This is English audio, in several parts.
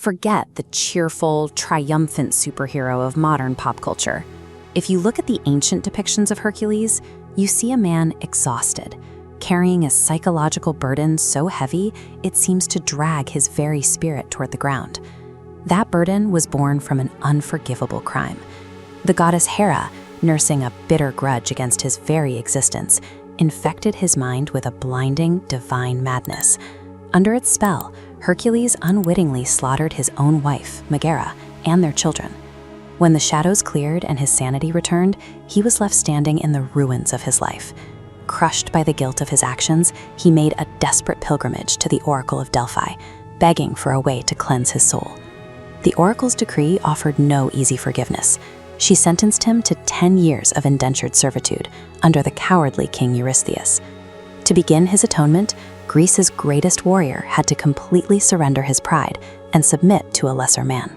forget the cheerful, triumphant superhero of modern pop culture. If you look at the ancient depictions of Hercules, you see a man exhausted, carrying a psychological burden so heavy it seems to drag his very spirit toward the ground. That burden was born from an unforgivable crime. The goddess Hera, nursing a bitter grudge against his very existence, infected his mind with a blinding, divine madness. Under its spell, Hercules unwittingly slaughtered his own wife, Megara, and their children. When the shadows cleared and his sanity returned, he was left standing in the ruins of his life. Crushed by the guilt of his actions, he made a desperate pilgrimage to the Oracle of Delphi, begging for a way to cleanse his soul. The Oracle's decree offered no easy forgiveness. She sentenced him to 10 years of indentured servitude under the cowardly King Eurystheus. To begin his atonement, Greece's greatest warrior had to completely surrender his pride and submit to a lesser man.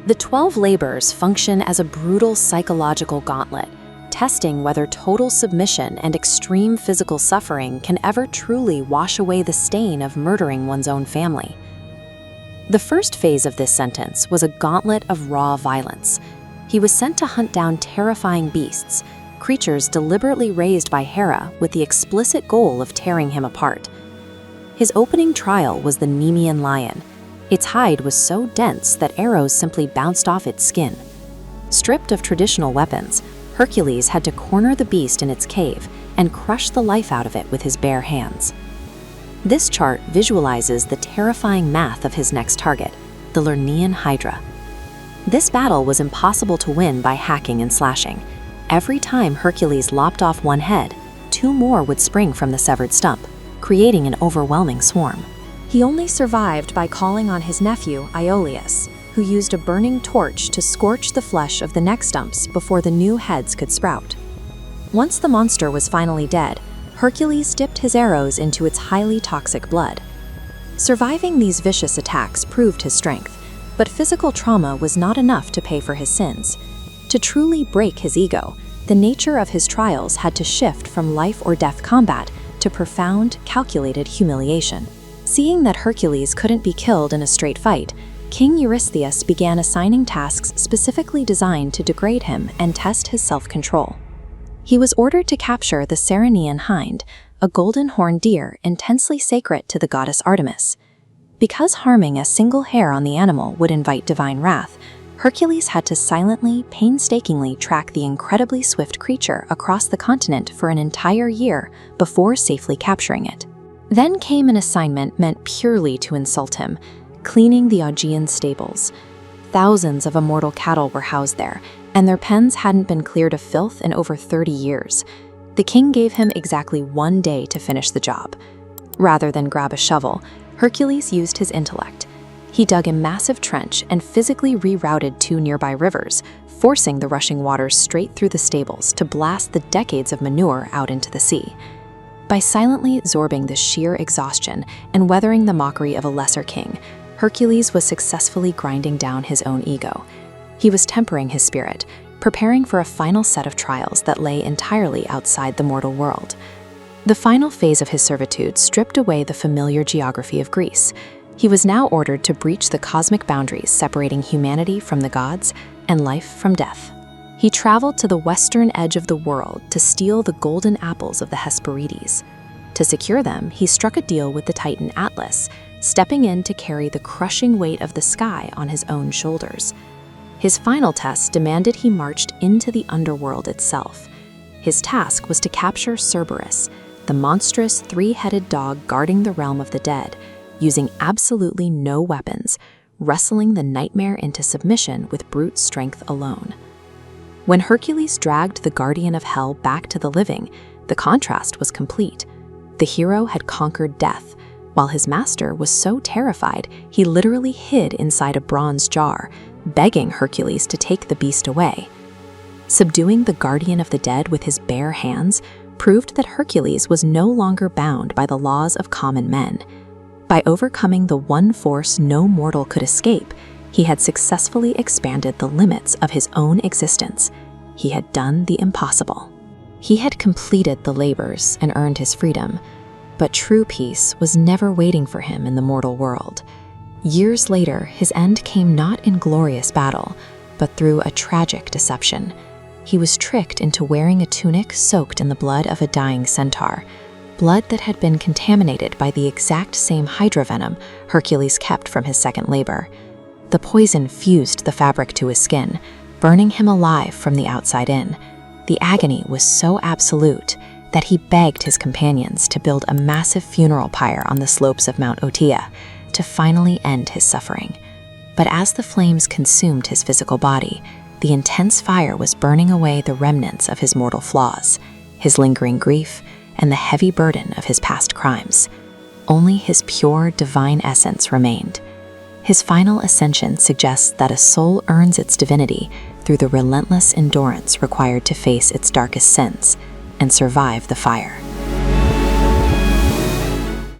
The 12 labors function as a brutal psychological gauntlet, testing whether total submission and extreme physical suffering can ever truly wash away the stain of murdering one's own family. The first phase of this sentence was a gauntlet of raw violence. He was sent to hunt down terrifying beasts, creatures deliberately raised by Hera with the explicit goal of tearing him apart. His opening trial was the Nemean lion. Its hide was so dense that arrows simply bounced off its skin. Stripped of traditional weapons, Hercules had to corner the beast in its cave and crush the life out of it with his bare hands. This chart visualizes the terrifying math of his next target, the Lernaean Hydra. This battle was impossible to win by hacking and slashing. Every time Hercules lopped off one head, 2 more would spring from the severed stump, creating an overwhelming swarm. He only survived by calling on his nephew, Iolaus, who used a burning torch to scorch the flesh of the neck stumps before the new heads could sprout. Once the monster was finally dead, Hercules dipped his arrows into its highly toxic blood. Surviving these vicious attacks proved his strength, but physical trauma was not enough to pay for his sins. To truly break his ego, the nature of his trials had to shift from life-or-death combat to profound, calculated humiliation. Seeing that Hercules couldn't be killed in a straight fight, King Eurystheus began assigning tasks specifically designed to degrade him and test his self-control. He was ordered to capture the Ceryneian hind, a golden-horned deer intensely sacred to the goddess Artemis. Because harming a single hair on the animal would invite divine wrath, Hercules had to silently, painstakingly track the incredibly swift creature across the continent for an entire year before safely capturing it. Then came an assignment meant purely to insult him, cleaning the Augean stables. Thousands of immortal cattle were housed there, and their pens hadn't been cleared of filth in over 30 years. The king gave him exactly 1 day to finish the job. Rather than grab a shovel, Hercules used his intellect. He dug a massive trench and physically rerouted 2 nearby rivers, forcing the rushing waters straight through the stables to blast the decades of manure out into the sea. By silently absorbing the sheer exhaustion and weathering the mockery of a lesser king, Hercules was successfully grinding down his own ego. He was tempering his spirit, preparing for a final set of trials that lay entirely outside the mortal world. The final phase of his servitude stripped away the familiar geography of Greece. He was now ordered to breach the cosmic boundaries separating humanity from the gods and life from death. He traveled to the western edge of the world to steal the golden apples of the Hesperides. To secure them, he struck a deal with the Titan Atlas, stepping in to carry the crushing weight of the sky on his own shoulders. His final test demanded he marched into the underworld itself. His task was to capture Cerberus, the monstrous 3-headed dog guarding the realm of the dead, using absolutely no weapons, wrestling the nightmare into submission with brute strength alone. When Hercules dragged the guardian of hell back to the living, the contrast was complete. The hero had conquered death, while his master was so terrified he literally hid inside a bronze jar, begging Hercules to take the beast away. Subduing the guardian of the dead with his bare hands proved that Hercules was no longer bound by the laws of common men. By overcoming the one force no mortal could escape, he had successfully expanded the limits of his own existence. He had done the impossible. He had completed the labors and earned his freedom, but true peace was never waiting for him in the mortal world. Years later, his end came not in glorious battle, but through a tragic deception. He was tricked into wearing a tunic soaked in the blood of a dying centaur, blood that had been contaminated by the exact same hydra venom Hercules kept from his second labor. The poison fused the fabric to his skin, burning him alive from the outside in. The agony was so absolute that he begged his companions to build a massive funeral pyre on the slopes of Mount Otia to finally end his suffering. But as the flames consumed his physical body, the intense fire was burning away the remnants of his mortal flaws, his lingering grief, and the heavy burden of his past crimes. Only his pure, divine essence remained. His final ascension suggests that a soul earns its divinity through the relentless endurance required to face its darkest sins and survive the fire.